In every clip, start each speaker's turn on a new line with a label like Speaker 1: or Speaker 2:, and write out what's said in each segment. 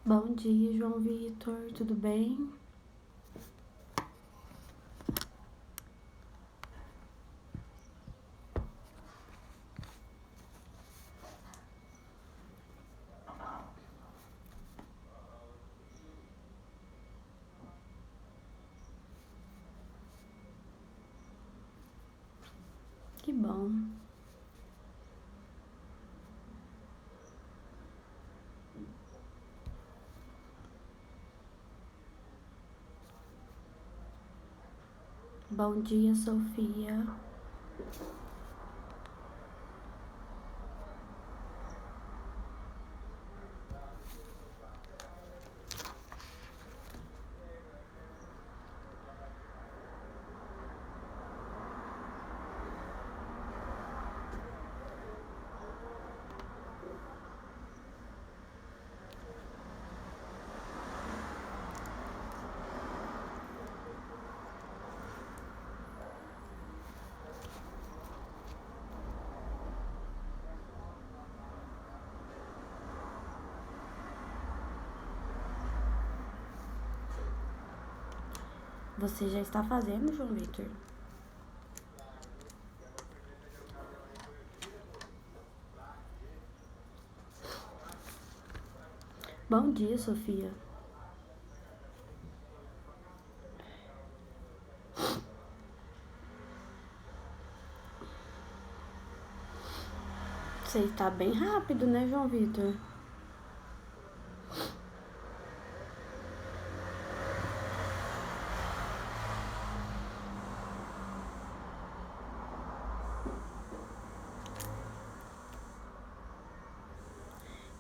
Speaker 1: Bom dia, João Vitor, tudo bem? Que bom. Bom dia, Sofia. Você já está fazendo, João Vitor? Bom dia, Sofia. Você está bem rápido, né, João Vitor?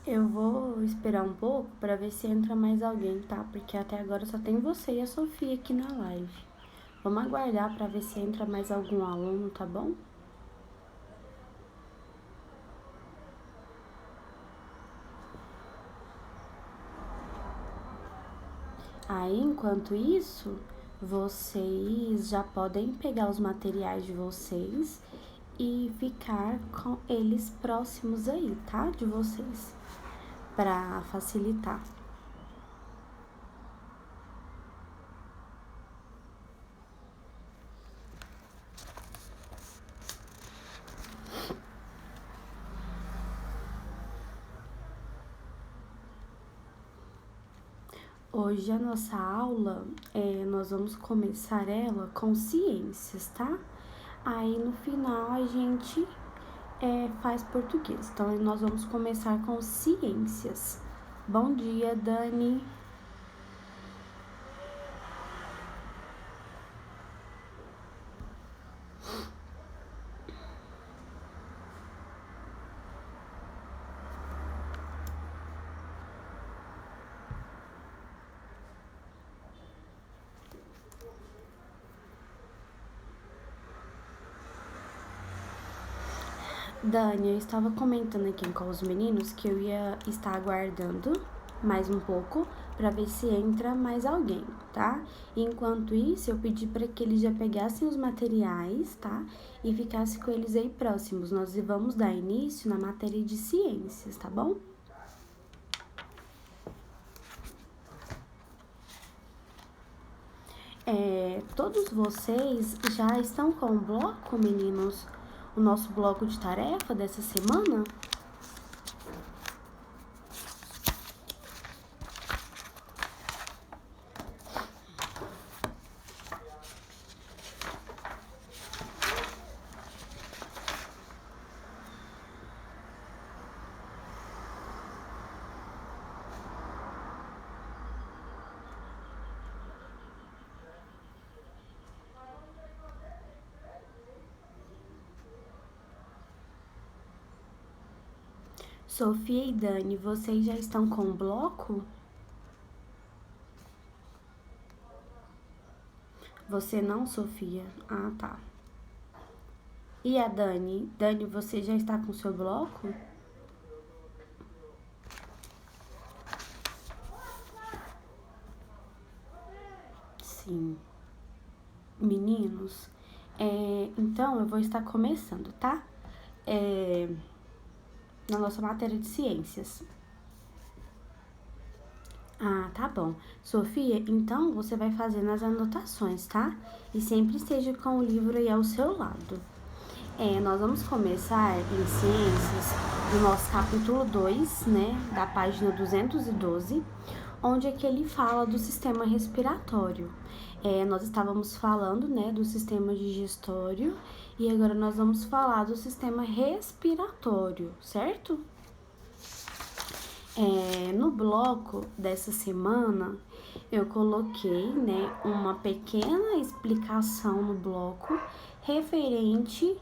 Speaker 1: Eu vou esperar um pouco para ver se entra mais alguém, tá? Porque até agora só tem você e a Sofia aqui na live. Vamos aguardar para ver se entra mais algum aluno, tá bom? Aí, enquanto isso, vocês já podem pegar os materiais de vocês e ficar com eles próximos aí, tá? De vocês, para facilitar. Hoje a nossa aula, nós vamos começar ela com ciências, tá? Aí no final a gente faz português. Então nós vamos começar com ciências. Bom dia, Dani. Dani, eu estava comentando aqui com os meninos que eu ia estar aguardando mais um pouco para ver se entra mais alguém, tá? Enquanto isso, eu pedi para que eles já pegassem os materiais, tá? E ficassem com eles aí próximos. Nós vamos dar início na matéria de ciências, tá bom? Todos vocês já estão com o bloco, meninos? O nosso bloco de tarefa dessa semana? Sofia e Dani, vocês já estão com o bloco? Você não, Sofia? Ah, tá. E a Dani? Dani, você já está com o seu bloco? Sim. Meninos, então eu vou estar começando, tá? Na nossa matéria de ciências. Ah, tá bom. Sofia, então você vai fazendo as anotações, tá? E sempre esteja com o livro aí ao seu lado. Nós vamos começar em ciências do nosso capítulo 2, né? Da página 212, onde é que ele fala do sistema respiratório. Nós estávamos falando, né, do sistema digestório e agora nós vamos falar do sistema respiratório, certo? No bloco dessa semana, eu coloquei, né, uma pequena explicação no bloco referente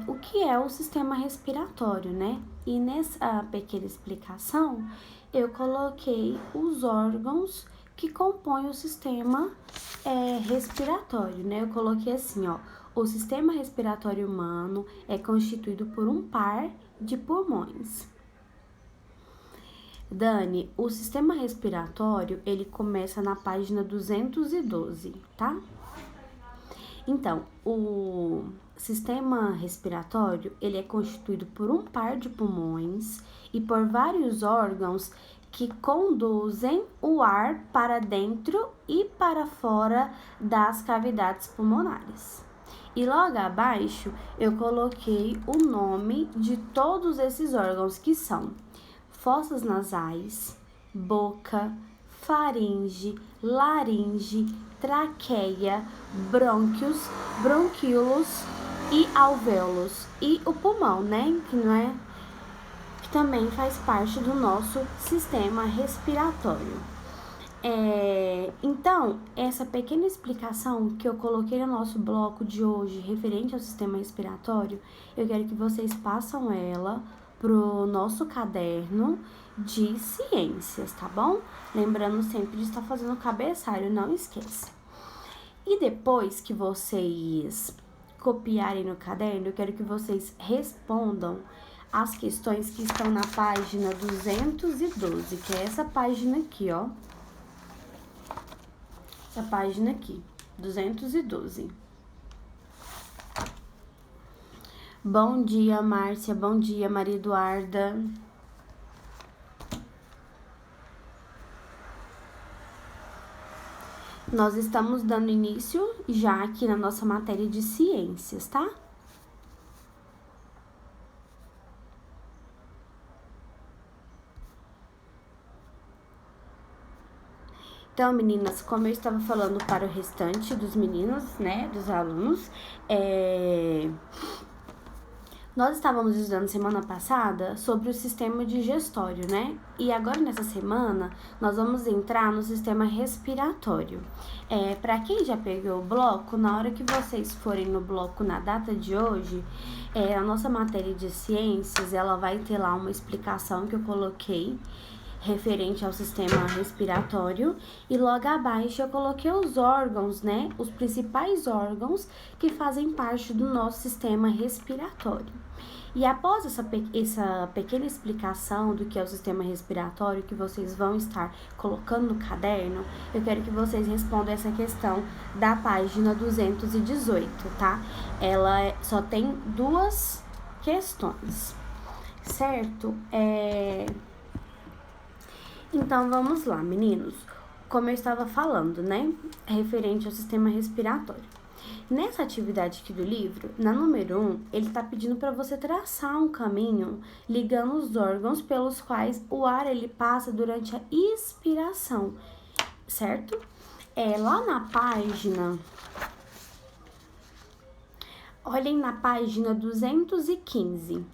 Speaker 1: o que é o sistema respiratório, né? E nessa pequena explicação, eu coloquei os órgãos que compõem o sistema respiratório, né? Eu coloquei assim, ó, o sistema respiratório humano é constituído por um par de pulmões. Dani, o sistema respiratório, ele começa na página 212, tá? Então, o sistema respiratório, ele é constituído por um par de pulmões e por vários órgãos que conduzem o ar para dentro e para fora das cavidades pulmonares. E logo abaixo, eu coloquei o nome de todos esses órgãos que são fossas nasais, boca, faringe, laringe, traqueia, brônquios, bronquíolos e alvéolos. E o pulmão, né, que também faz parte do nosso sistema respiratório. Então, essa pequena explicação que eu coloquei no nosso bloco de hoje referente ao sistema respiratório, eu quero que vocês passem ela pro nosso caderno de ciências, tá bom? Lembrando sempre de estar fazendo o cabeçalho, não esqueça. E depois que vocês copiarem no caderno, eu quero que vocês respondam as questões que estão na página 212, que é essa página aqui, ó. Essa página aqui, 212. Bom dia, Márcia. Bom dia, Maria Eduarda. Nós estamos dando início já aqui na nossa matéria de ciências, tá? Então, meninas, como eu estava falando para o restante dos meninos, né, dos alunos, nós estávamos estudando semana passada sobre o sistema digestório, né? E agora nessa semana nós vamos entrar no sistema respiratório. Para quem já pegou o bloco, na hora que vocês forem no bloco na data de hoje, a nossa matéria de ciências, ela vai ter lá uma explicação que eu coloquei referente ao sistema respiratório e logo abaixo eu coloquei os órgãos, né? Os principais órgãos que fazem parte do nosso sistema respiratório. E após essa pequena explicação do que é o sistema respiratório que vocês vão estar colocando no caderno, eu quero que vocês respondam essa questão da página 218, tá? Ela só tem 2 questões, certo? Então, vamos lá, meninos. Como eu estava falando, né? Referente ao sistema respiratório. Nessa atividade aqui do livro, na número 1, ele está pedindo para você traçar um caminho ligando os órgãos pelos quais o ar ele passa durante a expiração, certo? Lá na página... Olhem na página 215.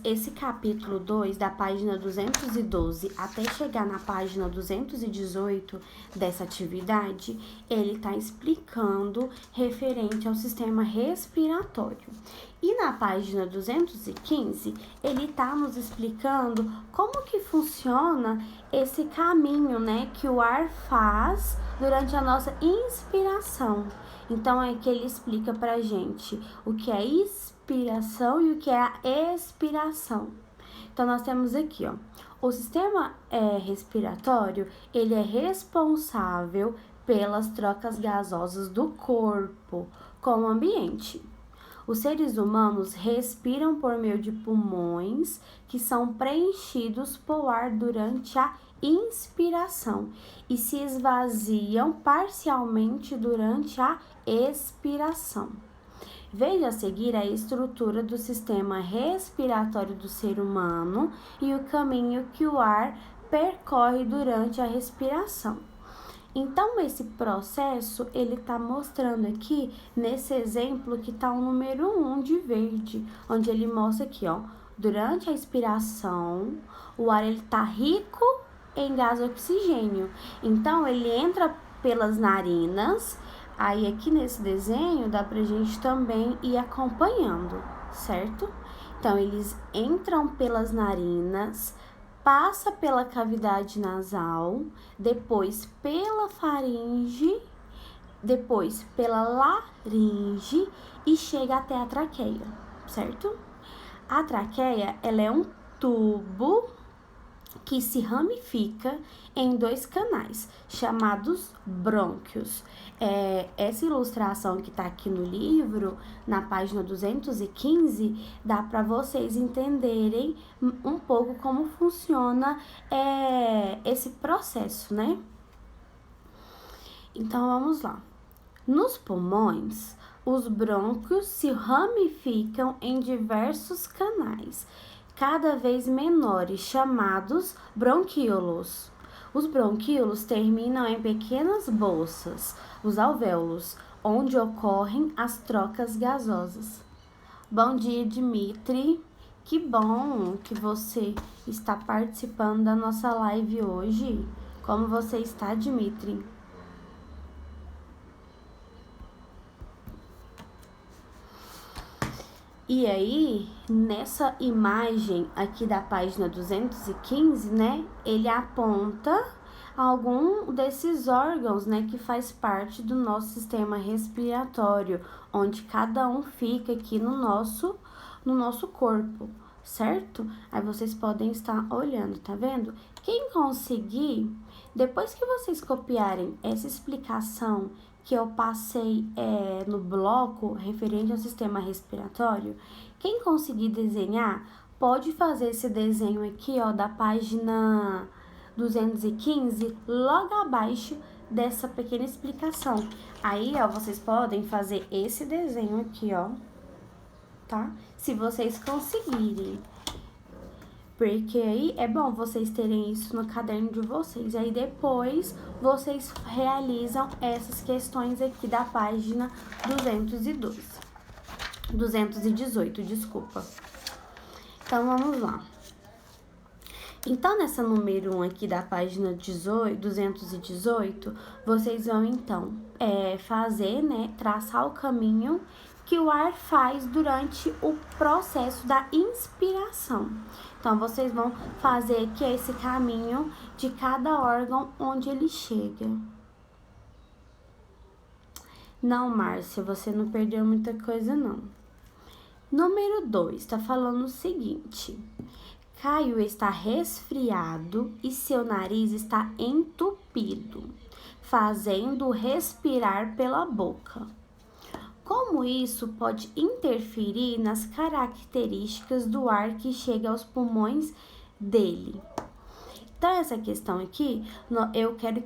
Speaker 1: Esse capítulo 2, da página 212 até chegar na página 218 dessa atividade, ele está explicando referente ao sistema respiratório. E na página 215, ele está nos explicando como que funciona esse caminho, né, que o ar faz durante a nossa inspiração. Então, é que ele explica pra gente o que é inspiração e o que é a expiração. Então, nós temos aqui, ó, o sistema respiratório, ele é responsável pelas trocas gasosas do corpo com o ambiente. Os seres humanos respiram por meio de pulmões que são preenchidos por ar durante a inspiração e se esvaziam parcialmente durante a expiração. Veja a seguir a estrutura do sistema respiratório do ser humano e o caminho que o ar percorre durante a respiração. Então, esse processo, ele está mostrando aqui, nesse exemplo, que está o número 1 de verde, onde ele mostra aqui, ó, durante a expiração, o ar está rico em gás oxigênio. Então, ele entra pelas narinas. Aí, aqui nesse desenho, dá pra gente também ir acompanhando, certo? Então, eles entram pelas narinas, passa pela cavidade nasal, depois pela faringe, depois pela laringe e chega até a traqueia, certo? A traqueia, ela é um tubo que se ramifica em 2 canais, chamados brônquios. Essa ilustração que está aqui no livro, na página 215, dá para vocês entenderem um pouco como funciona esse processo, né? Então, vamos lá. Nos pulmões, os brônquios se ramificam em diversos canais, cada vez menores, chamados bronquíolos. Os bronquíolos terminam em pequenas bolsas, os alvéolos, onde ocorrem as trocas gasosas. Bom dia, Dimitri. Que bom que você está participando da nossa live hoje. Como você está, Dimitri? E aí, nessa imagem aqui da página 215, né, ele aponta algum desses órgãos, né, que faz parte do nosso sistema respiratório, onde cada um fica aqui no nosso corpo, certo? Aí vocês podem estar olhando, tá vendo? Quem conseguir, depois que vocês copiarem essa explicação que eu passei no bloco referente ao sistema respiratório, quem conseguir desenhar, pode fazer esse desenho aqui, ó, da página 215, logo abaixo dessa pequena explicação. Aí, ó, vocês podem fazer esse desenho aqui, ó, tá? Se vocês conseguirem. Porque aí é bom vocês terem isso no caderno de vocês. Aí depois vocês realizam essas questões aqui da página 218, desculpa. Então, vamos lá. Então, nessa número 1 aqui da página 218, vocês vão, então, fazer, né, traçar o caminho que o ar faz durante o processo da inspiração. Então, vocês vão fazer aqui esse caminho de cada órgão onde ele chega. Não, Márcia, você não perdeu muita coisa, não. Número 2, tá falando o seguinte: Caio está resfriado e seu nariz está entupido, fazendo respirar pela boca. Como isso pode interferir nas características do ar que chega aos pulmões dele? Então, essa questão aqui, eu quero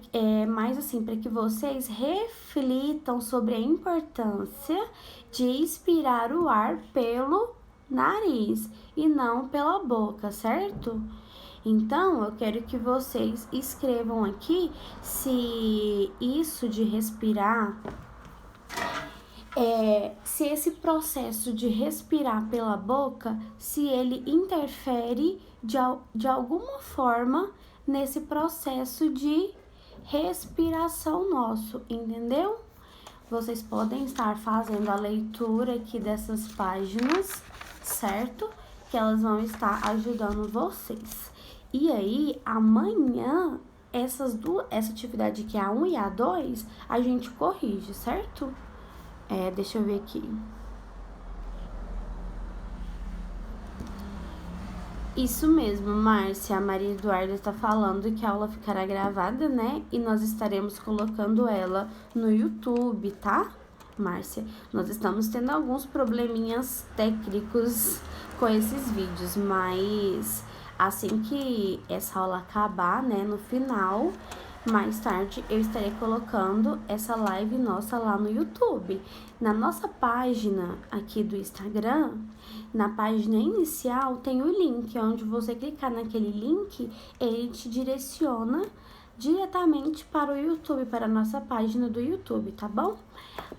Speaker 1: mais assim, para que vocês reflitam sobre a importância de expirar o ar pelo nariz e não pela boca, certo? Então, eu quero que vocês escrevam aqui se isso de respirar, se esse processo de respirar pela boca, se ele interfere de alguma forma nesse processo de respiração nosso, entendeu? Vocês podem estar fazendo a leitura aqui dessas páginas, certo? Que elas vão estar ajudando vocês. E aí, amanhã, essa atividade que é a 1 e a 2, a gente corrige, certo? Deixa eu ver aqui. Isso mesmo, Márcia. A Maria Eduarda está falando que a aula ficará gravada, né? E nós estaremos colocando ela no YouTube, tá? Márcia, nós estamos tendo alguns probleminhas técnicos com esses vídeos, mas assim que essa aula acabar, né, no final, mais tarde eu estarei colocando essa live nossa lá no YouTube. Na nossa página aqui do Instagram, na página inicial tem o link, onde você clicar naquele link, ele te direciona diretamente para o YouTube, para a nossa página do YouTube, tá bom?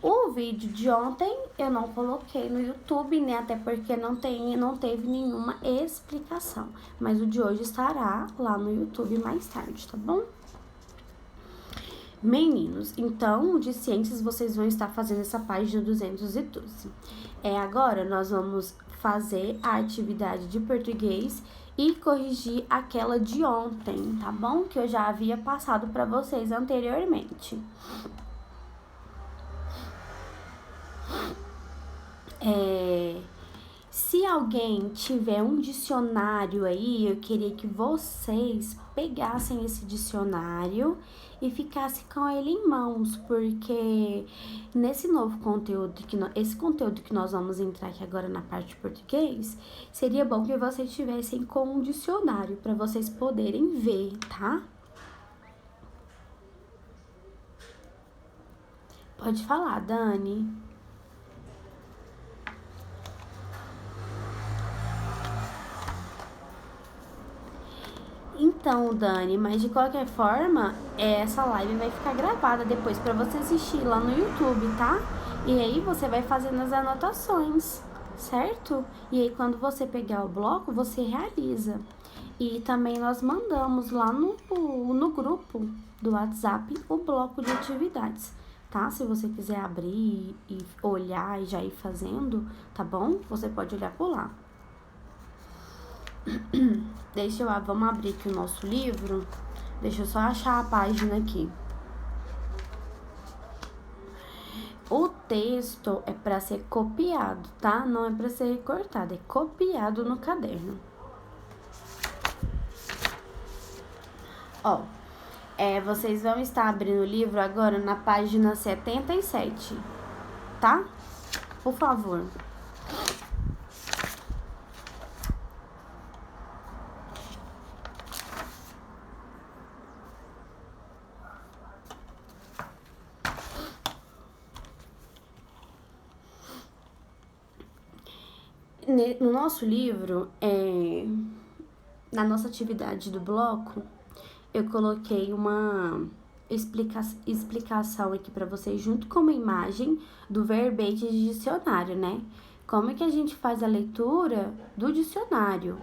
Speaker 1: O vídeo de ontem eu não coloquei no YouTube, né? Até porque não teve nenhuma explicação. Mas o de hoje estará lá no YouTube mais tarde, tá bom? Meninos, então, de ciências, vocês vão estar fazendo essa página 212. Agora, nós vamos fazer a atividade de português e corrigir aquela de ontem, tá bom? Que eu já havia passado para vocês anteriormente. Se alguém tiver um dicionário aí, eu queria que vocês pegassem esse dicionário e ficassem com ele em mãos, porque nesse novo conteúdo, esse conteúdo que nós vamos entrar aqui agora na parte de português, seria bom que vocês tivessem com um dicionário para vocês poderem ver, tá? Pode falar, Dani. Então, Dani, mas de qualquer forma, essa live vai ficar gravada depois para você assistir lá no YouTube, tá? E aí você vai fazendo as anotações, certo? E aí quando você pegar o bloco, você realiza. E também nós mandamos lá no grupo do WhatsApp o bloco de atividades, tá? Se você quiser abrir e olhar e já ir fazendo, tá bom? Você pode olhar por lá. Vamos abrir aqui o nosso livro. Deixa eu só achar a página aqui. O texto é para ser copiado, tá? Não é para ser recortado, é copiado no caderno. Ó, vocês vão estar abrindo o livro agora na página 77, tá? Por favor. No nosso livro, na nossa atividade do bloco, eu coloquei uma explicação aqui para vocês, junto com uma imagem do verbete de dicionário, né? Como é que a gente faz a leitura do dicionário,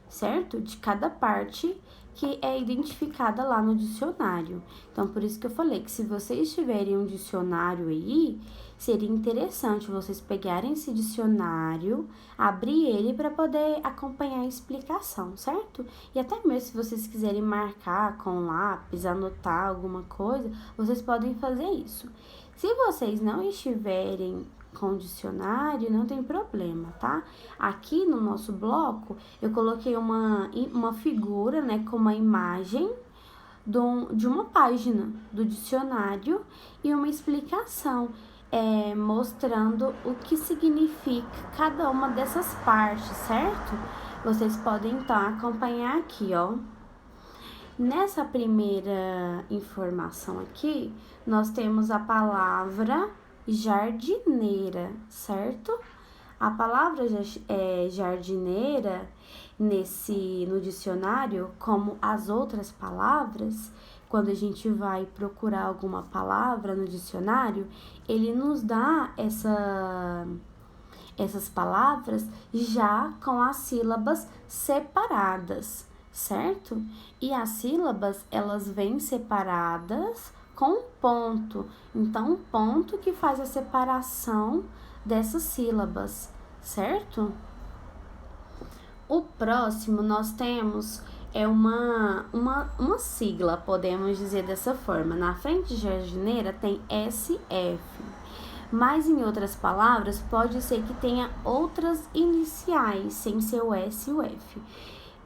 Speaker 1: certo? De cada parte que é identificada lá no dicionário. Então, por isso que eu falei que se vocês tiverem um dicionário aí, seria interessante vocês pegarem esse dicionário, abrir ele para poder acompanhar a explicação, certo? E até mesmo se vocês quiserem marcar com lápis, anotar alguma coisa, vocês podem fazer isso. Se vocês não estiverem com dicionário, não tem problema, tá? Aqui no nosso bloco, eu coloquei uma figura, né, com uma imagem de uma página do dicionário e uma explicação, mostrando o que significa cada uma dessas partes, certo? Vocês podem, então, acompanhar aqui, ó. Nessa primeira informação aqui, nós temos a palavra jardineira, certo? A palavra jardineira no dicionário, como as outras palavras, quando a gente vai procurar alguma palavra no dicionário, ele nos dá essas palavras já com as sílabas separadas, certo? E as sílabas, elas vêm separadas com ponto. Então, um ponto que faz a separação dessas sílabas, certo? O próximo nós temos uma sigla, podemos dizer dessa forma. Na frente de jardineira tem SF, mas em outras palavras pode ser que tenha outras iniciais, sem ser o S e o F. O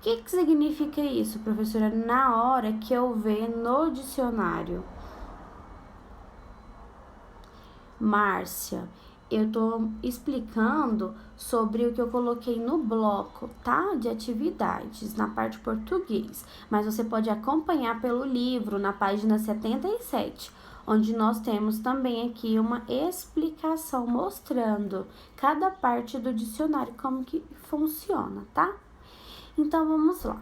Speaker 1: que significa isso, professora? Na hora que eu ver no dicionário, Márcia, eu tô explicando sobre o que eu coloquei no bloco, tá? De atividades, na parte português. Mas você pode acompanhar pelo livro, na página 77, onde nós temos também aqui uma explicação mostrando cada parte do dicionário, como que funciona, tá? Então, vamos lá.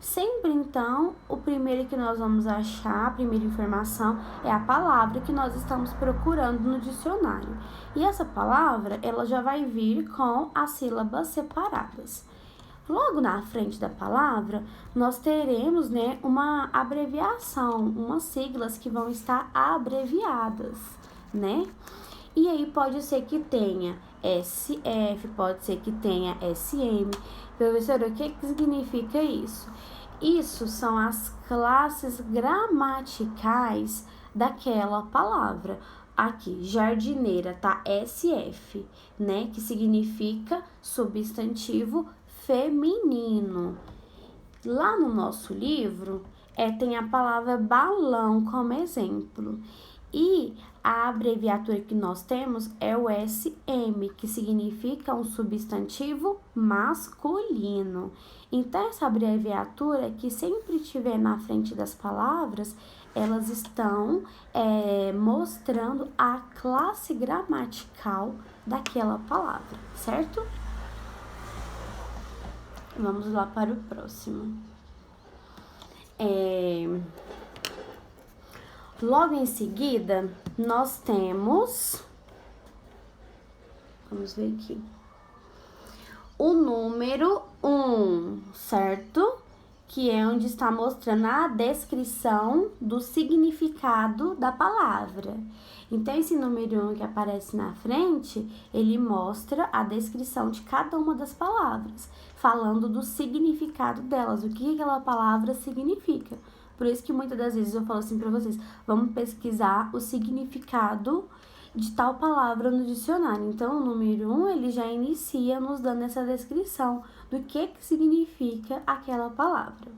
Speaker 1: Sempre, então, o primeiro que nós vamos achar, a primeira informação, é a palavra que nós estamos procurando no dicionário. E essa palavra, ela já vai vir com as sílabas separadas. Logo na frente da palavra, nós teremos, né, uma abreviação, umas siglas que vão estar abreviadas, né? E aí pode ser que tenha SF, pode ser que tenha SM. Professora, o que significa isso? Isso são as classes gramaticais daquela palavra. Aqui, jardineira, tá SF, né? Que significa substantivo feminino. Lá no nosso livro, tem a palavra balão como exemplo. E a abreviatura que nós temos é o SM, que significa um substantivo masculino. Então, essa abreviatura que sempre tiver na frente das palavras, elas estão mostrando a classe gramatical daquela palavra, certo? Vamos lá para o próximo. Logo em seguida, nós temos, vamos ver aqui, o número 1, certo? Que é onde está mostrando a descrição do significado da palavra. Então, esse número 1 que aparece na frente, ele mostra a descrição de cada uma das palavras, falando do significado delas, o que aquela palavra significa. Por isso que muitas das vezes eu falo assim para vocês, vamos pesquisar o significado de tal palavra no dicionário. Então, o número 1, ele já inicia nos dando essa descrição do que significa aquela palavra.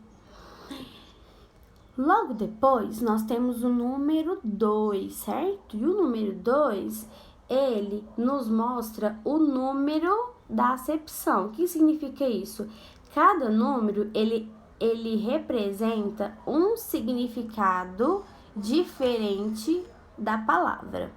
Speaker 1: Logo depois, nós temos o número 2, certo? E o número 2, ele nos mostra o número da acepção. O que significa isso? Cada número, ele representa um significado diferente da palavra.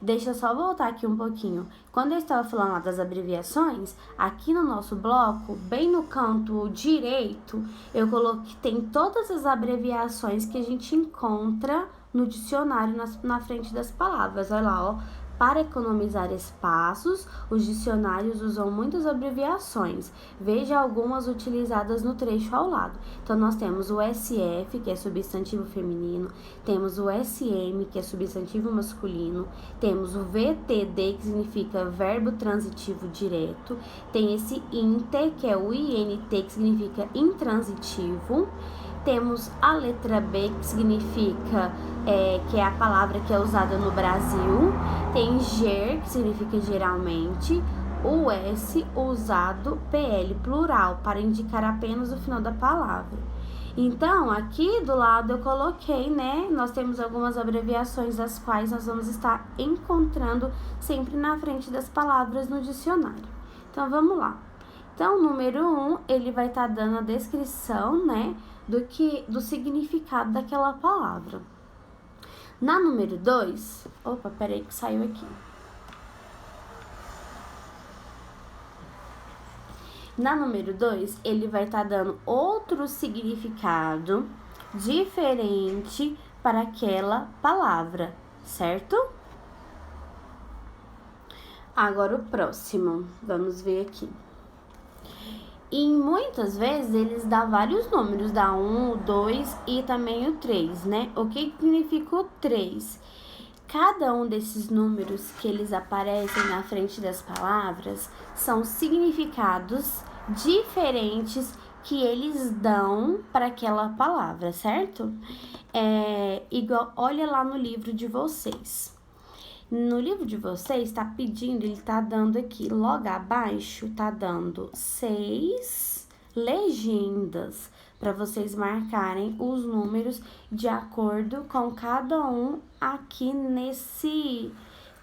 Speaker 1: Deixa eu só voltar aqui um pouquinho. Quando eu estava falando lá das abreviações, aqui no nosso bloco, bem no canto direito, eu coloquei, tem todas as abreviações que a gente encontra no dicionário na frente das palavras. Olha lá, ó. Para economizar espaços, os dicionários usam muitas abreviações. Veja algumas utilizadas no trecho ao lado. Então, nós temos o SF, que é substantivo feminino, temos o SM, que é substantivo masculino, temos o VTD, que significa verbo transitivo direto, tem esse INT, que é o INT, que significa intransitivo. Temos a letra B, que significa, que é a palavra que é usada no Brasil. Tem ger, que significa geralmente. O S, usado PL, plural, para indicar apenas o final da palavra. Então, aqui do lado eu coloquei, né? Nós temos algumas abreviações das quais nós vamos estar encontrando sempre na frente das palavras no dicionário. Então, vamos lá. Então, o número 1, ele vai estar dando a descrição, né, do significado daquela palavra. Na número 2, opa, peraí que saiu aqui. Na número 2, ele vai estar dando outro significado diferente para aquela palavra, certo? Agora o próximo, vamos ver aqui. E muitas vezes eles dão vários números, dá 1, o 2 e também o 3, né? O que significa o 3? Cada um desses números que eles aparecem na frente das palavras são significados diferentes que eles dão para aquela palavra, certo? Igual, olha lá no livro de vocês. No livro de vocês, está pedindo, ele está dando aqui, logo abaixo, está dando 6 legendas. para vocês marcarem os números de acordo com cada um aqui nesse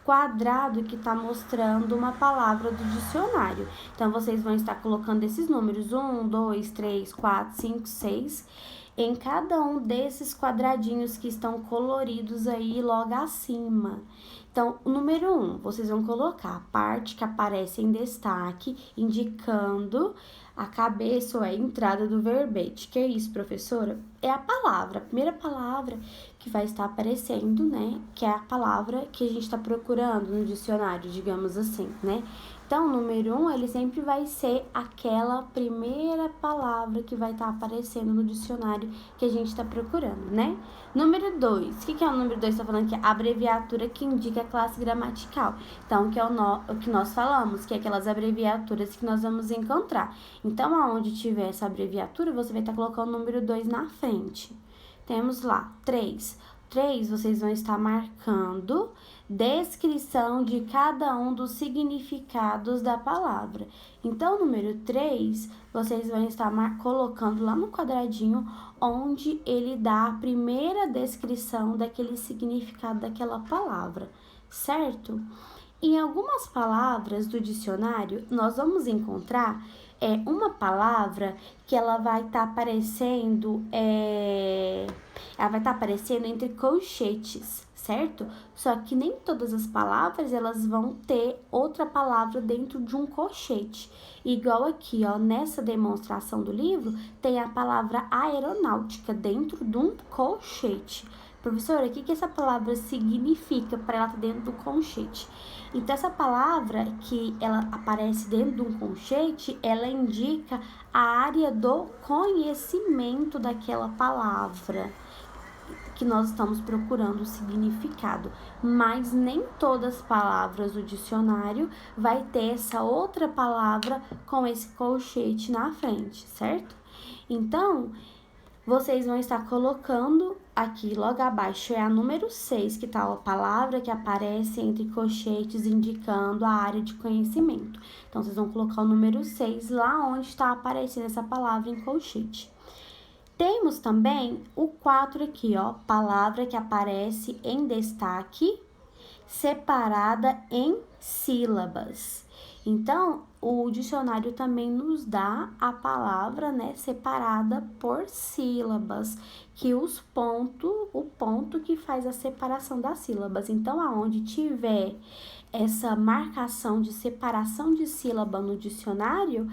Speaker 1: quadrado que está mostrando uma palavra do dicionário. Então, vocês vão estar colocando esses números 1, 2, 3, 4, 5, 6 em cada um desses quadradinhos que estão coloridos aí logo acima. Então, o número 1, vocês vão colocar a parte que aparece em destaque, indicando a cabeça ou a entrada do verbete. Que é isso, professora? É a palavra, a primeira palavra que vai estar aparecendo, né? Que é a palavra que a gente está procurando no dicionário, digamos assim, né? Então, o número 1, ele sempre vai ser aquela primeira palavra que vai estar aparecendo no dicionário que a gente está procurando, né? Número 2, o que é o número 2? Está falando que é a abreviatura que indica a classe gramatical. Então, que é o que nós falamos, que é aquelas abreviaturas que nós vamos encontrar. Então, aonde tiver essa abreviatura, você vai estar colocando o número 2 na frente. Temos lá, 3. 3, vocês vão estar marcando descrição de cada um dos significados da palavra. Então, número 3, vocês vão estar colocando lá no quadradinho onde ele dá a primeira descrição daquele significado daquela palavra, certo? Em algumas palavras do dicionário, nós vamos encontrar uma palavra que ela vai estar aparecendo, entre colchetes, certo? Só que nem todas as palavras, elas vão ter outra palavra dentro de um colchete. Igual aqui, ó, nessa demonstração do livro, tem a palavra aeronáutica dentro de um colchete. Professora, o que essa palavra significa para ela estar dentro do colchete? Então, essa palavra que ela aparece dentro de um colchete, ela indica a área do conhecimento daquela palavra que nós estamos procurando o significado. Mas nem todas as palavras do dicionário vai ter essa outra palavra com esse colchete na frente, certo? Então, vocês vão estar colocando aqui logo abaixo, é a número 6, que tá a palavra que aparece entre colchetes indicando a área de conhecimento. Então, vocês vão colocar o número 6 lá onde está aparecendo essa palavra em colchete. Temos também o 4 aqui, ó, palavra que aparece em destaque, separada em sílabas. Então, o dicionário também nos dá a palavra, né, separada por sílabas, que o ponto que faz a separação das sílabas. Então, aonde tiver essa marcação de separação de sílaba no dicionário,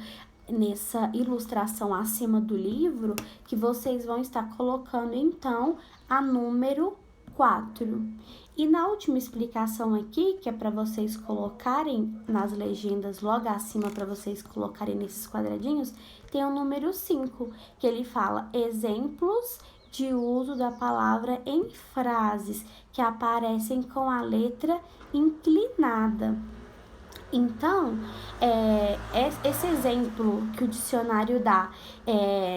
Speaker 1: nessa ilustração acima do livro, que vocês vão estar colocando, então, a número 4. E na última explicação aqui, que é para vocês colocarem nas legendas logo acima, para vocês colocarem nesses quadradinhos, tem o número 5, que ele fala exemplos de uso da palavra em frases que aparecem com a letra inclinada. Então, esse exemplo que o dicionário dá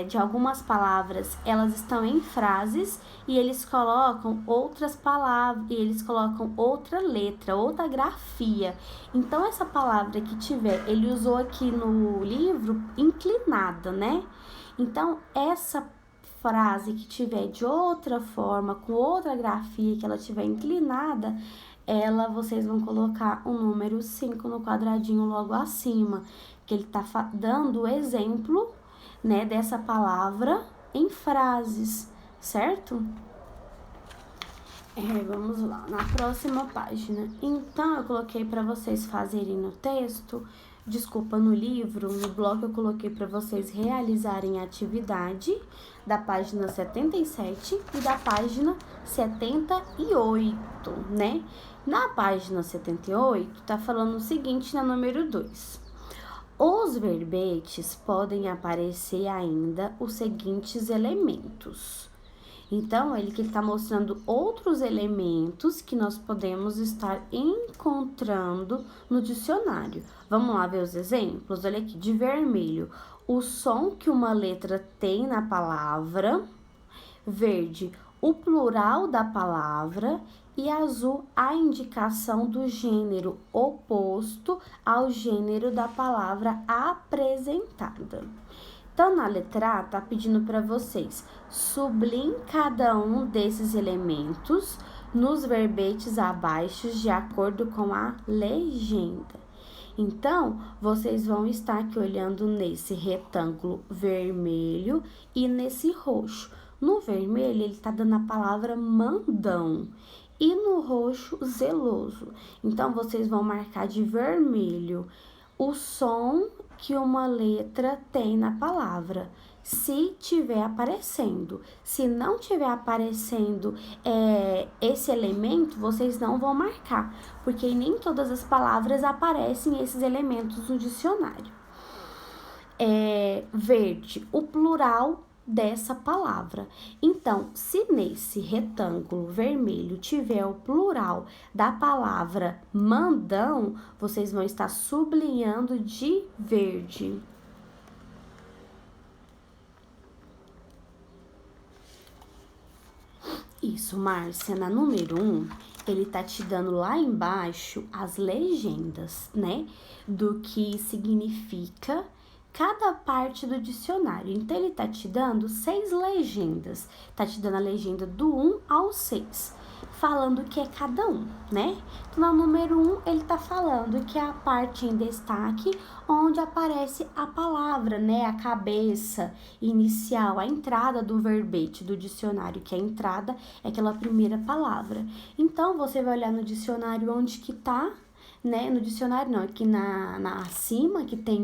Speaker 1: de algumas palavras, elas estão em frases e eles colocam outras palavras, e eles colocam outra letra, outra grafia. Então, essa palavra que tiver, ele usou aqui no livro, inclinada, né? Então, essa frase que tiver de outra forma, com outra grafia, que ela tiver inclinada, vocês vão colocar o número 5 no quadradinho logo acima, que ele tá dando o exemplo, né, dessa palavra em frases, certo? Vamos lá, na próxima página. Então, eu coloquei para vocês fazerem no texto, no livro, no bloco eu coloquei para vocês realizarem a atividade da página 77 e da página 78, né? Na página 78, tá falando o seguinte na número 2. Os verbetes podem aparecer ainda os seguintes elementos. Então, ele está mostrando outros elementos que nós podemos estar encontrando no dicionário. Vamos lá ver os exemplos? Olha aqui, de vermelho, o som que uma letra tem na palavra. Verde, o plural da palavra. E azul, a indicação do gênero oposto ao gênero da palavra apresentada. Então, na letra A, tá pedindo para vocês sublinhem cada um desses elementos nos verbetes abaixo de acordo com a legenda. Então, vocês vão estar aqui olhando nesse retângulo vermelho e nesse roxo. No vermelho, ele está dando a palavra mandão e no roxo, zeloso. Então, vocês vão marcar de vermelho o som que uma letra tem na palavra, se tiver aparecendo. Se não tiver aparecendo esse elemento, vocês não vão marcar, porque nem todas as palavras aparecem esses elementos no dicionário. Verde, o plural dessa palavra. Então, se nesse retângulo vermelho tiver o plural da palavra mandão, vocês vão estar sublinhando de verde. Isso, Márcia, na número 1, ele tá te dando lá embaixo as legendas, né? Do que significa cada parte do dicionário. Então, ele tá te dando 6 legendas. Tá te dando a legenda do 1 ao 6, falando o que é cada um, né? Então, no número 1, ele tá falando que é a parte em destaque onde aparece a palavra, né? A cabeça inicial, a entrada do verbete do dicionário, que a entrada é aquela primeira palavra. Então, você vai olhar no dicionário onde que tá, né? No dicionário não, aqui na acima, que tem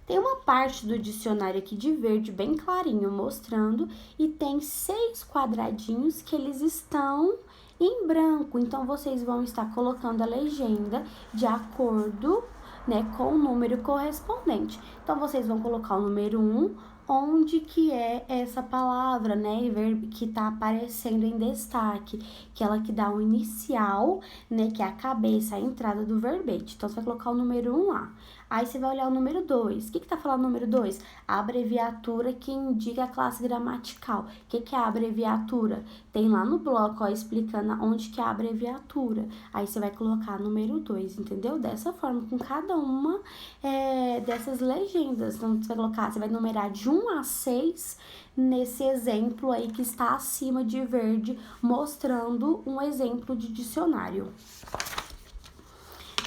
Speaker 1: tem uma parte do dicionário aqui de verde bem clarinho mostrando e tem 6 quadradinhos que eles estão em branco. Então, vocês vão estar colocando a legenda de acordo, né, com o número correspondente. Então, vocês vão colocar o número 1, onde que é essa palavra, né, que tá aparecendo em destaque, que ela que dá o inicial, né, que é a cabeça, a entrada do verbete. Então, você vai colocar o número 1 lá. Aí, você vai olhar o número 2. O que tá falando o número 2? A abreviatura que indica a classe gramatical. O que é a abreviatura? Tem lá no bloco, ó, explicando onde que é a abreviatura. Aí, você vai colocar número 2, entendeu? Dessa forma, com cada uma dessas legendas. Então, você vai numerar de 1 a 6 nesse exemplo aí que está acima de verde, mostrando um exemplo de dicionário.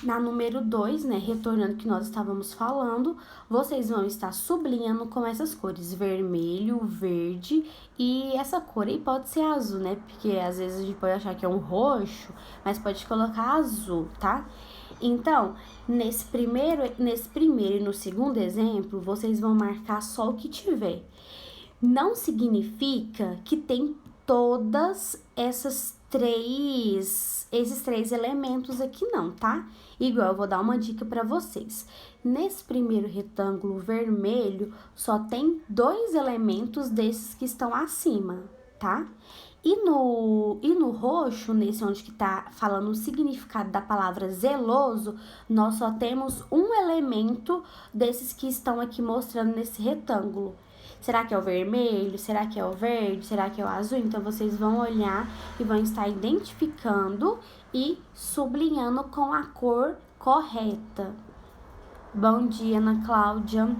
Speaker 1: Na número 2, né, retornando que nós estávamos falando, vocês vão estar sublinhando com essas cores, vermelho, verde, e essa cor aí pode ser azul, né, porque às vezes a gente pode achar que é um roxo, mas pode colocar azul, tá? Então, nesse primeiro e no segundo exemplo, vocês vão marcar só o que tiver. Não significa que tem todas esses três elementos aqui não, tá? Igual, eu vou dar uma dica para vocês. Nesse primeiro retângulo vermelho, só tem 2 elementos desses que estão acima, tá? E no roxo, nesse onde que tá falando o significado da palavra zeloso, nós só temos um elemento desses que estão aqui mostrando nesse retângulo. Será que é o vermelho? Será que é o verde? Será que é o azul? Então, vocês vão olhar e vão estar identificando e sublinhando com a cor correta. Bom dia, Ana Cláudia.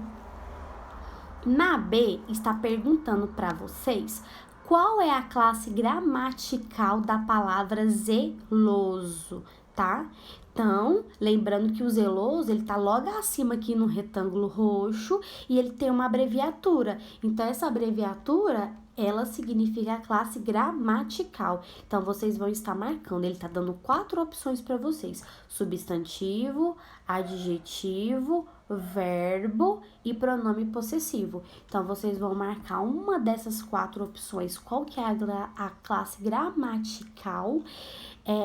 Speaker 1: Na B, está perguntando para vocês qual é a classe gramatical da palavra zeloso, tá? Então, lembrando que o zeloso, ele tá logo acima aqui no retângulo roxo e ele tem uma abreviatura. Então, essa abreviatura, ela significa a classe gramatical. Então, vocês vão estar marcando. Ele tá dando 4 opções para vocês: substantivo, adjetivo, verbo e pronome possessivo. Então, vocês vão marcar uma dessas 4 opções. Qual que é a classe gramatical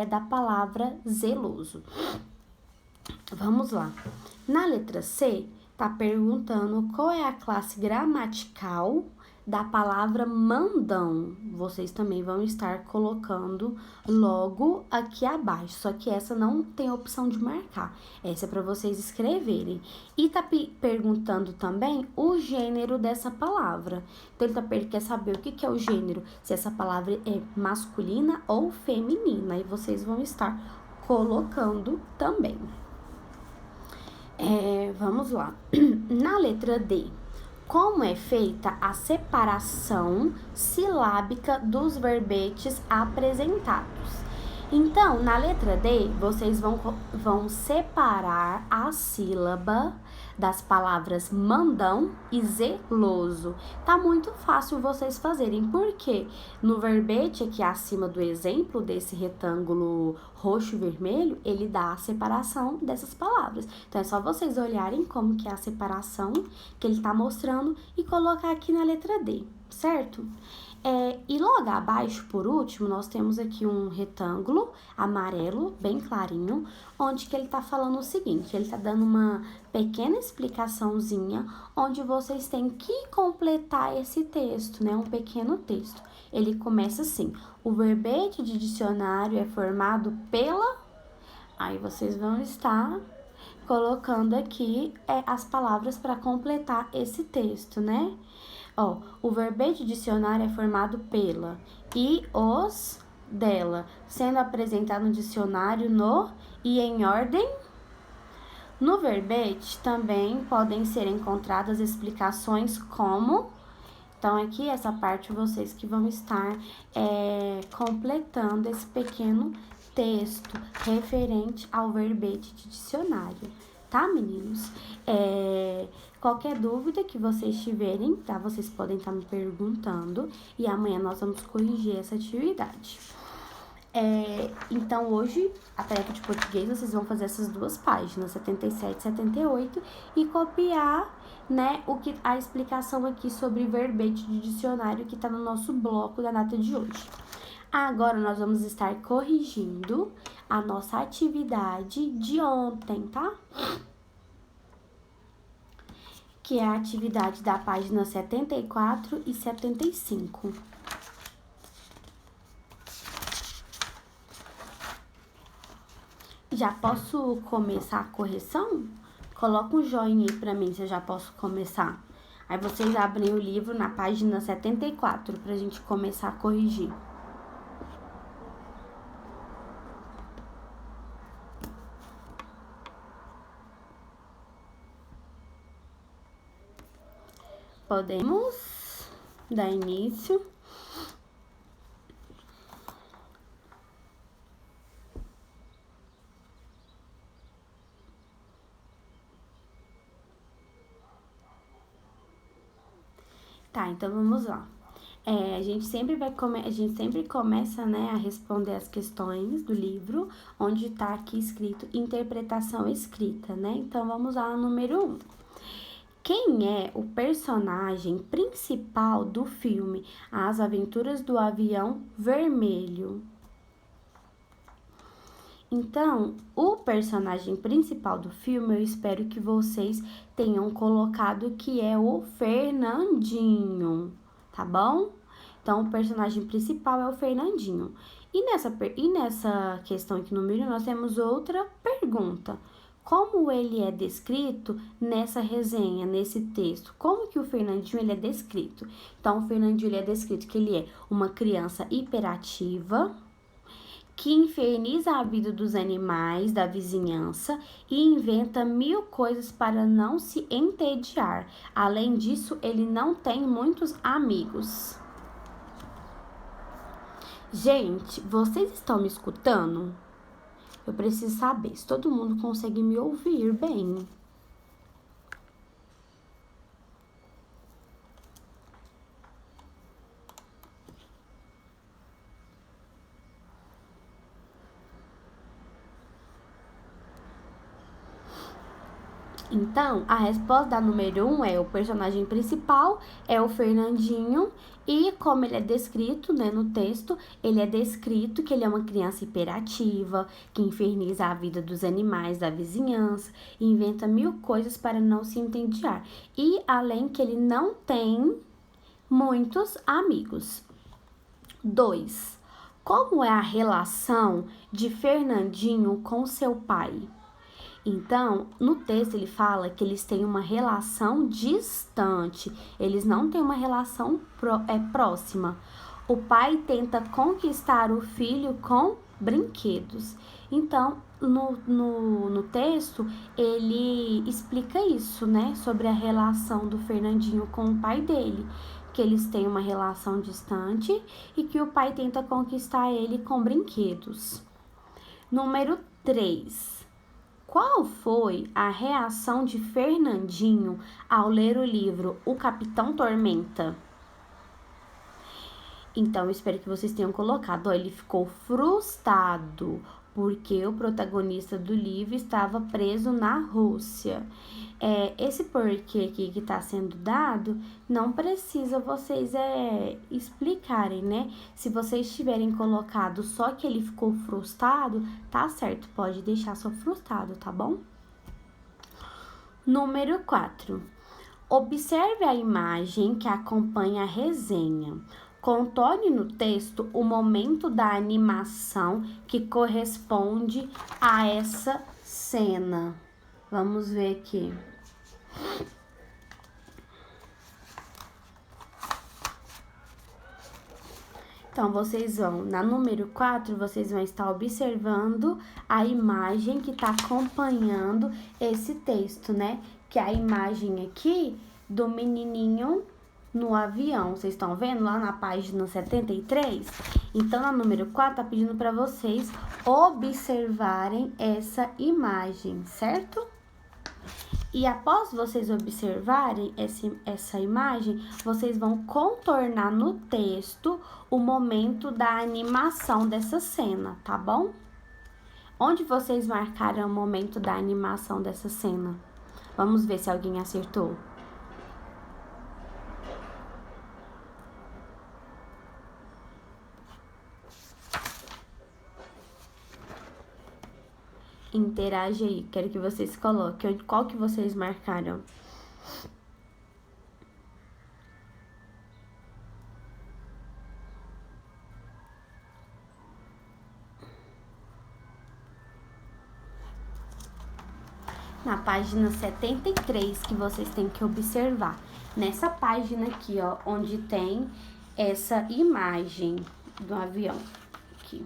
Speaker 1: da palavra zeloso? Vamos lá. Na letra C, tá perguntando qual é a classe gramatical da palavra mandão. Vocês também vão estar colocando logo aqui abaixo, só que essa não tem opção de marcar. Essa é para vocês escreverem. E tá perguntando também o gênero dessa palavra. Então, ele quer saber o que é o gênero, se essa palavra é masculina ou feminina. E vocês vão estar colocando também. Vamos lá. Na letra D, como é feita a separação silábica dos verbetes apresentados? Então, na letra D, vocês vão separar a sílaba das palavras mandão e zeloso. Tá muito fácil vocês fazerem, porque no verbete aqui acima do exemplo desse retângulo roxo e vermelho, ele dá a separação dessas palavras. Então, é só vocês olharem como que é a separação que ele tá mostrando e colocar aqui na letra D, certo? E logo abaixo, por último, nós temos aqui um retângulo amarelo, bem clarinho, onde que ele tá falando o seguinte, ele tá dando uma pequena explicaçãozinha, onde vocês têm que completar esse texto, né, um pequeno texto. Ele começa assim, o verbete de dicionário é formado pela... Aí vocês vão estar colocando aqui as palavras para completar esse texto, né? O verbete dicionário é formado pela e os dela, sendo apresentado no dicionário no e em ordem. No verbete também podem ser encontradas explicações como... Então, aqui essa parte vocês que vão estar completando esse pequeno texto referente ao verbete de dicionário, tá, meninos? Qualquer dúvida que vocês tiverem, tá? Vocês podem estar me perguntando e amanhã nós vamos corrigir essa atividade. Então, hoje, a tarefa de português, vocês vão fazer essas duas páginas, 77 e 78, e copiar, né, a explicação aqui sobre verbete de dicionário que tá no nosso bloco da data de hoje. Agora, nós vamos estar corrigindo a nossa atividade de ontem, tá? Que é a atividade da página 74 e 75. Já posso começar a correção? Coloca um joinha aí pra mim se eu já posso começar. Aí vocês abrem o livro na página 74 pra gente começar a corrigir. Podemos dar início. Tá, então vamos lá. A gente sempre começa, né, a responder as questões do livro, onde tá aqui escrito interpretação escrita, né? Então vamos lá no número 1. Quem é o personagem principal do filme As Aventuras do Avião Vermelho? Então, o personagem principal do filme, eu espero que vocês tenham colocado que é o Fernandinho, tá bom? Então, o personagem principal é o Fernandinho. E nessa questão aqui no número, nós temos outra pergunta. Como ele é descrito nessa resenha, nesse texto? Como que o Fernandinho ele é descrito? Então, o Fernandinho ele é descrito que ele é uma criança hiperativa, que inferniza a vida dos animais da vizinhança e inventa 1000 coisas para não se entediar. Além disso, ele não tem muitos amigos. Gente, vocês estão me escutando? Eu preciso saber se todo mundo consegue me ouvir bem. Então, a resposta da número 1 é o personagem principal, é o Fernandinho, e como ele é descrito, né, no texto, ele é descrito que ele é uma criança hiperativa, que inferniza a vida dos animais da vizinhança, e inventa 1000 coisas para não se entediar. E além que ele não tem muitos amigos. 2. Como é a relação de Fernandinho com seu pai? Então, no texto ele fala que eles têm uma relação distante, eles não têm uma relação próxima. O pai tenta conquistar o filho com brinquedos. Então, no texto, ele explica isso, né? Sobre a relação do Fernandinho com o pai dele. Que eles têm uma relação distante e que o pai tenta conquistar ele com brinquedos. Número 3. Qual foi a reação de Fernandinho ao ler o livro O Capitão Tormenta? Então, eu espero que vocês tenham colocado. Ó, ele ficou frustrado porque o protagonista do livro estava preso na Rússia. Esse porquê aqui que está sendo dado, não precisa vocês explicarem, né? Se vocês tiverem colocado só que ele ficou frustrado, tá certo, pode deixar só frustrado, tá bom? Número 4. Observe a imagem que acompanha a resenha. Contorne no texto o momento da animação que corresponde a essa cena. Vamos ver aqui. Então, vocês vão, na número 4, vocês vão estar observando a imagem que está acompanhando esse texto, né? Que é a imagem aqui do menininho no avião. Vocês estão vendo lá na página 73? Então, na número 4, tá pedindo para vocês observarem essa imagem, certo? E após vocês observarem essa imagem, vocês vão contornar no texto o momento da animação dessa cena, tá bom? Onde vocês marcaram o momento da animação dessa cena? Vamos ver se alguém acertou. Interage aí, quero que vocês coloquem qual que vocês marcaram. Na página 73 que vocês têm que observar. Nessa página aqui, ó, onde tem essa imagem do avião. Aqui.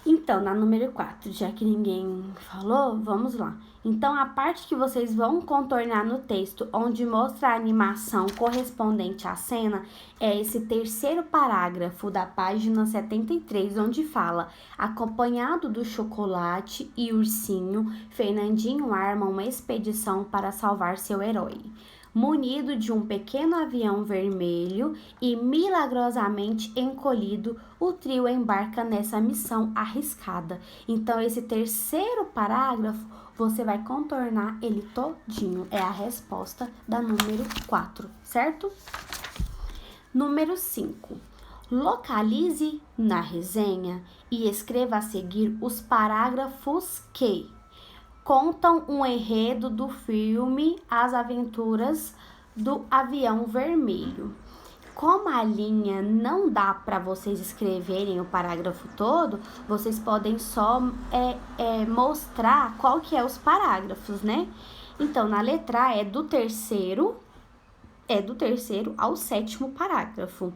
Speaker 1: Então, na número 4, já que ninguém falou, vamos lá. Então, a parte que vocês vão contornar no texto, onde mostra a animação correspondente à cena, é esse terceiro parágrafo da página 73, onde fala: acompanhado do chocolate e ursinho, Fernandinho arma uma expedição para salvar seu herói. Munido de um pequeno avião vermelho e milagrosamente encolhido, o trio embarca nessa missão arriscada. Então, esse terceiro parágrafo, você vai contornar ele todinho. É a resposta da número 4, certo? Número 5. Localize na resenha e escreva a seguir os parágrafos que contam um enredo do filme As Aventuras do Avião Vermelho. Como a linha não dá para vocês escreverem o parágrafo todo, vocês podem só mostrar qual que é os parágrafos, né? Então, na letra A é do terceiro ao 7º parágrafo,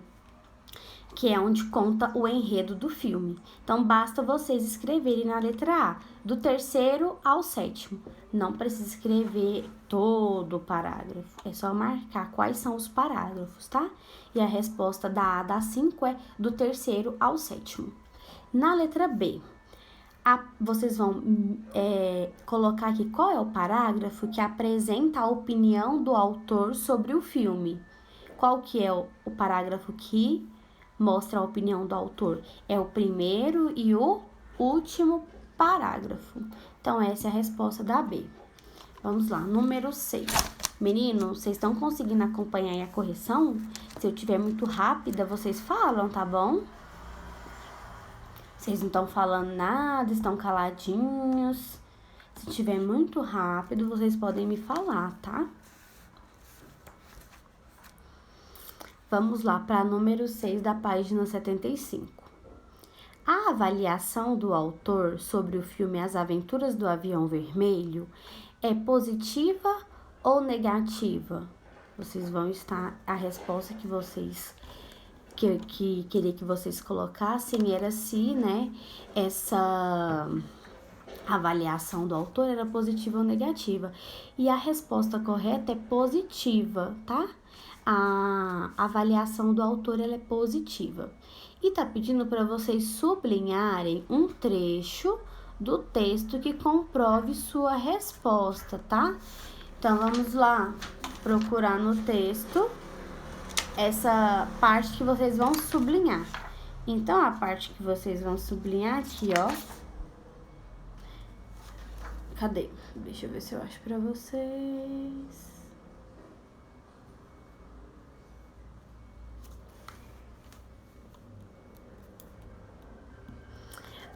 Speaker 1: que é onde conta o enredo do filme. Então, basta vocês escreverem na letra A, do 3º ao 7º. Não precisa escrever todo o parágrafo, é só marcar quais são os parágrafos, tá? E a resposta da A da 5 é do 3º ao 7º. Na letra B, vocês vão colocar aqui qual é o parágrafo que apresenta a opinião do autor sobre o filme. Qual que é o parágrafo que mostra a opinião do autor? É o primeiro e o último parágrafo. Então, essa é a resposta da B. Vamos lá, número 6. Meninos, vocês estão conseguindo acompanhar aí a correção? Se eu tiver muito rápida, vocês falam, tá bom? Vocês não estão falando nada, estão caladinhos. Se tiver muito rápido, vocês podem me falar, tá? Vamos lá para número 6 da página 75. A avaliação do autor sobre o filme As Aventuras do Avião Vermelho é positiva ou negativa? Vocês vão estar a resposta que vocês que queria que vocês colocassem era se, né, essa avaliação do autor era positiva ou negativa. E a resposta correta é positiva, tá? A avaliação do autor ela é positiva. E tá pedindo para vocês sublinharem um trecho do texto que comprove sua resposta, tá? Então vamos lá procurar no texto essa parte que vocês vão sublinhar. Então a parte que vocês vão sublinhar aqui, ó. Cadê? Deixa eu ver se eu acho pra vocês.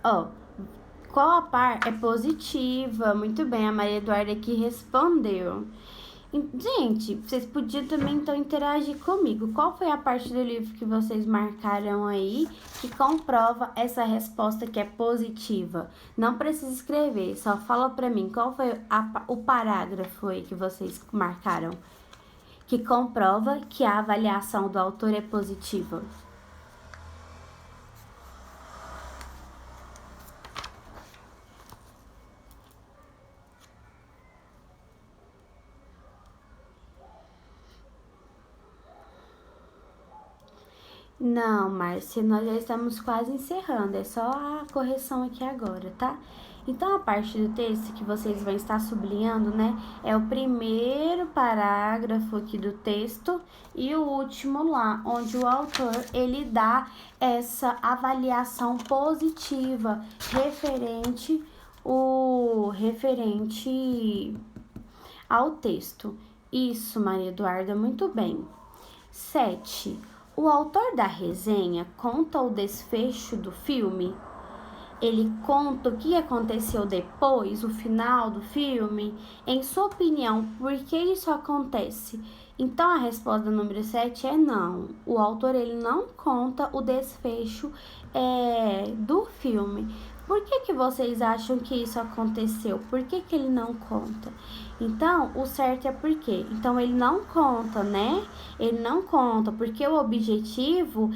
Speaker 1: Ó, qual a parte é positiva? Muito bem, a Maria Eduarda aqui respondeu. Gente, vocês podiam também então interagir comigo. Qual foi a parte do livro que vocês marcaram aí que comprova essa resposta que é positiva? Não precisa escrever, só fala pra mim qual foi o parágrafo aí que vocês marcaram que comprova que a avaliação do autor é positiva. Não, Márcia, nós já estamos quase encerrando, é só a correção aqui agora, tá? Então, a parte do texto que vocês vão estar sublinhando, né, é o primeiro parágrafo aqui do texto e o último lá, onde o autor, ele dá essa avaliação positiva referente ao texto. Isso, Maria Eduarda, muito bem. 7. O autor da resenha conta o desfecho do filme? Ele conta o que aconteceu depois, o final do filme? Em sua opinião, por que isso acontece? Então, a resposta número 7 é não. O autor ele não conta o desfecho do filme. Por que vocês acham que isso aconteceu? Por que ele não conta? Então, o certo é por quê? Então, ele não conta, né? Ele não conta, porque o objetivo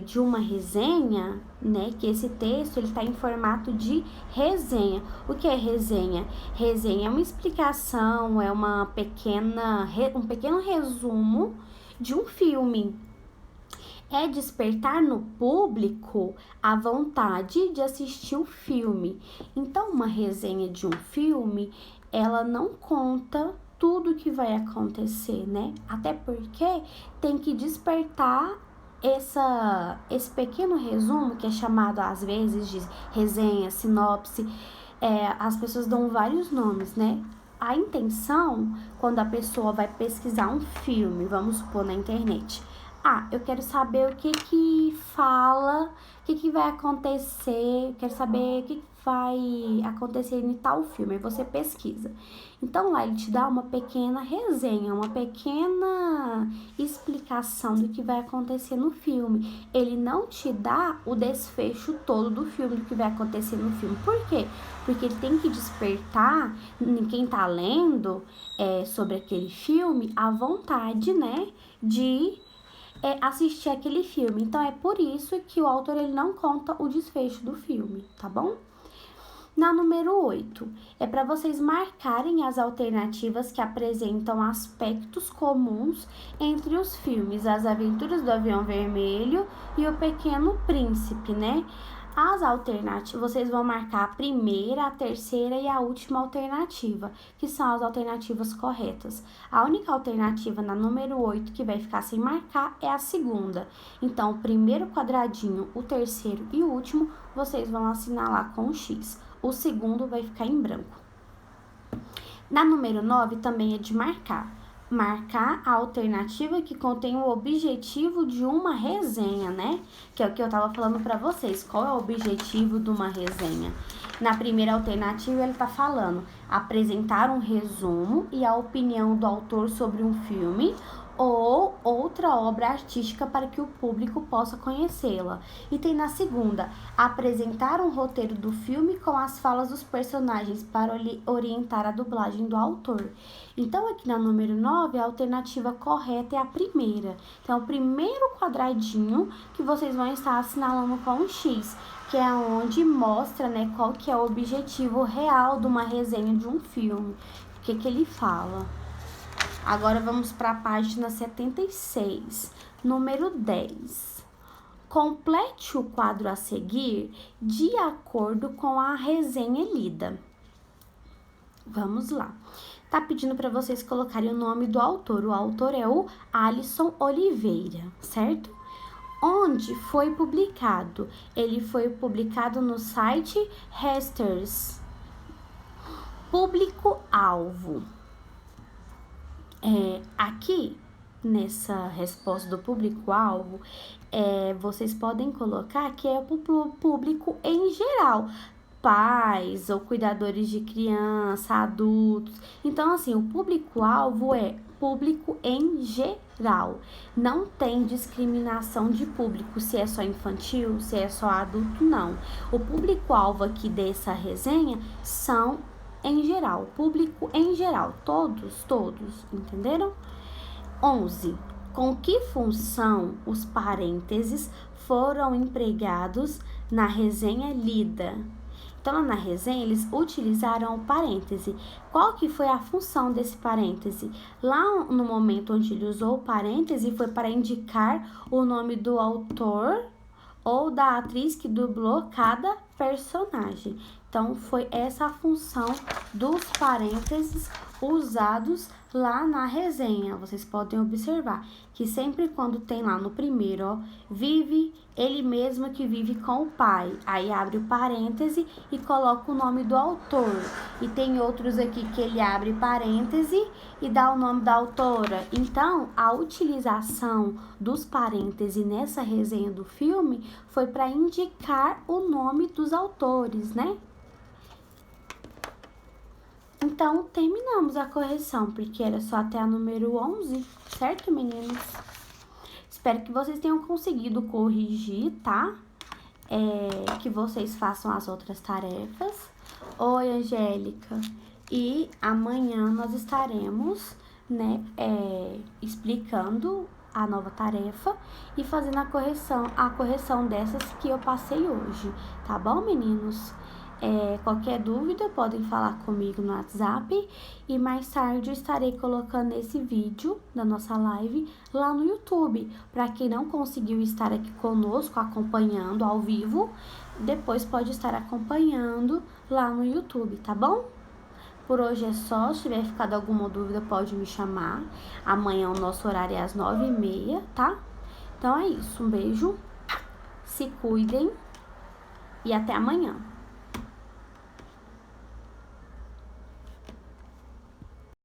Speaker 1: de uma resenha, né? Que esse texto, ele tá em formato de resenha. O que é resenha? Resenha é uma explicação, é um pequeno resumo de um filme. É despertar no público a vontade de assistir o filme. Então, uma resenha de um filme, ela não conta tudo que vai acontecer, né? Até porque tem que despertar esse pequeno resumo, que é chamado às vezes de resenha, sinopse. As pessoas dão vários nomes, né? A intenção, quando a pessoa vai pesquisar um filme, vamos supor, na internet, eu quero saber o que fala, o que vai acontecer, quero saber o que vai acontecer em tal filme, aí você pesquisa. Então, lá ele te dá uma pequena resenha, uma pequena explicação do que vai acontecer no filme. Ele não te dá o desfecho todo do filme, do que vai acontecer no filme. Por quê? Porque ele tem que despertar em quem tá lendo sobre aquele filme a vontade, né, de assistir aquele filme. Então, é por isso que o autor ele não conta o desfecho do filme, tá bom? Na número 8, é para vocês marcarem as alternativas que apresentam aspectos comuns entre os filmes As Aventuras do Avião Vermelho e O Pequeno Príncipe, né? As alternativas, vocês vão marcar a primeira, a terceira e a última alternativa, que são as alternativas corretas. A única alternativa na número 8 que vai ficar sem marcar é a segunda. Então, o primeiro quadradinho, o terceiro e o último, vocês vão assinalar com X. O segundo vai ficar em branco. Na número 9 também é de marcar a alternativa que contém o objetivo de uma resenha, né? Que é o que eu tava falando para vocês. Qual é o objetivo de uma resenha? Na primeira alternativa, ele está falando apresentar um resumo e a opinião do autor sobre um filme ou outra obra artística para que o público possa conhecê-la. E tem na segunda, apresentar um roteiro do filme com as falas dos personagens para orientar a dublagem do autor. Então, aqui na número 9, a alternativa correta é a primeira. Então, o primeiro quadradinho que vocês vão estar assinalando com um X, que é onde mostra, né, qual que é o objetivo real de uma resenha de um filme. O que ele fala. Agora vamos para a página 76, número 10. Complete o quadro a seguir de acordo com a resenha lida. Vamos lá. Tá pedindo para vocês colocarem o nome do autor. O autor é o Alisson Oliveira, certo? Onde foi publicado? Ele foi publicado no site Reuters. Público-alvo. Aqui, nessa resposta do público-alvo, vocês podem colocar que é o público em geral. Pais ou cuidadores de criança, adultos. Então, assim, o público-alvo é público em geral. Não tem discriminação de público, se é só infantil, se é só adulto, não. O público-alvo aqui dessa resenha são em geral, público em geral, todos, entenderam? 11. Com que função os parênteses foram empregados na resenha lida? Então, na resenha, eles utilizaram o parêntese. Qual que foi a função desse parêntese? Lá no momento onde ele usou o parêntese, foi para indicar o nome do autor ou da atriz que dublou cada personagem. Então, foi essa a função dos parênteses usados lá na resenha. Vocês podem observar que sempre quando tem lá no primeiro, ó, vive ele mesmo que vive com o pai. Aí abre o parêntese e coloca o nome do autor. E tem outros aqui que ele abre parêntese e dá o nome da autora. Então, a utilização dos parênteses nessa resenha do filme foi para indicar o nome dos autores, né? Então, terminamos a correção, porque era só até a número 11, certo, meninos? Espero que vocês tenham conseguido corrigir, tá? Que vocês façam as outras tarefas. Oi, Angélica. E amanhã nós estaremos, né, explicando a nova tarefa e fazendo a correção dessas que eu passei hoje, tá bom, meninos? Qualquer dúvida, podem falar comigo no WhatsApp e mais tarde eu estarei colocando esse vídeo da nossa live lá no YouTube. Para quem não conseguiu estar aqui conosco acompanhando ao vivo, depois pode estar acompanhando lá no YouTube, tá bom? Por hoje é só, se tiver ficado alguma dúvida pode me chamar. Amanhã o nosso horário é às 9h30, tá? Então é isso, um beijo, se cuidem e até amanhã.